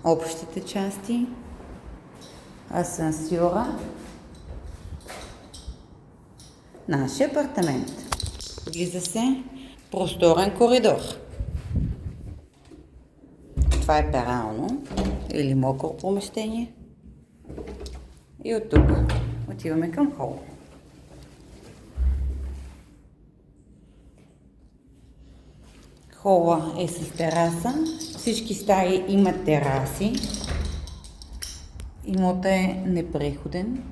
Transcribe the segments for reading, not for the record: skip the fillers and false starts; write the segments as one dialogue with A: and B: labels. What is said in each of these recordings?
A: общите части, асансьора, нашия апартамент. Влиза се просторен коридор. Това е перално или мокро помещение. И от тук отиваме към хол. Хола е с тераса. Всички стаи имат тераси. Имотът е непреходен.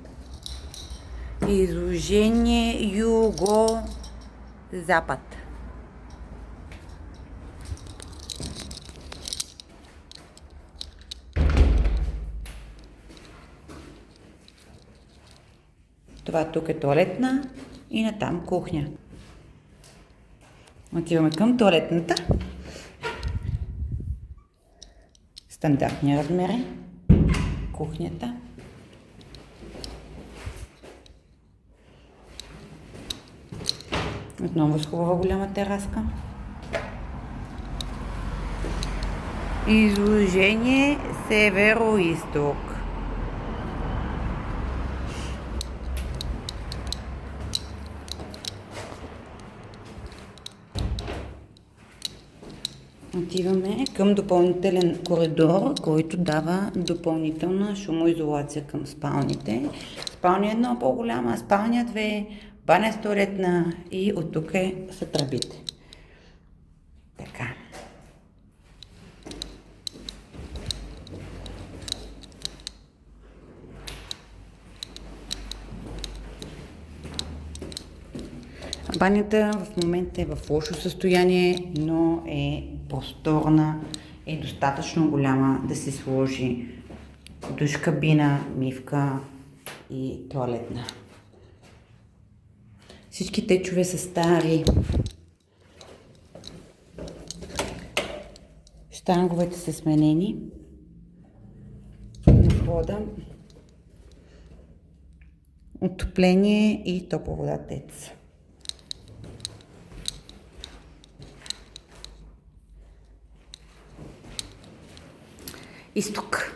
A: Изложение юго-запад. Това тук е тоалетна и натам кухня. Отиваме към тоалетната. Стандартни размери. Кухнята. Отново с хубава голяма тераска. Изложение северо-исток. Отиваме към допълнителен коридор, който дава допълнителна шумоизолация към спалните. Спалня 1 по-голяма, спалня 2, баня с тоалетна и от тук са тръбите. Така. Банята в момента е в лошо състояние, но е просторна, е достатъчно голяма да се сложи душ кабина, мивка и тоалетна. Всички течове са стари. Щанговете са сменени. На входа отопление и топла вода тец. Изток.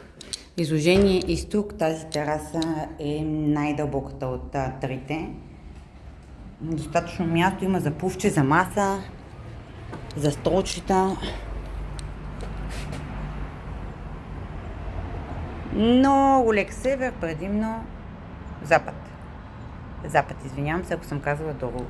A: Изложение изток. Тази тераса е най-дълбоката от трите. Достатъчно място има за пувче, за маса, за столчета. Много лек север, предимно запад. Запад, извинявам се, ако съм казала долу.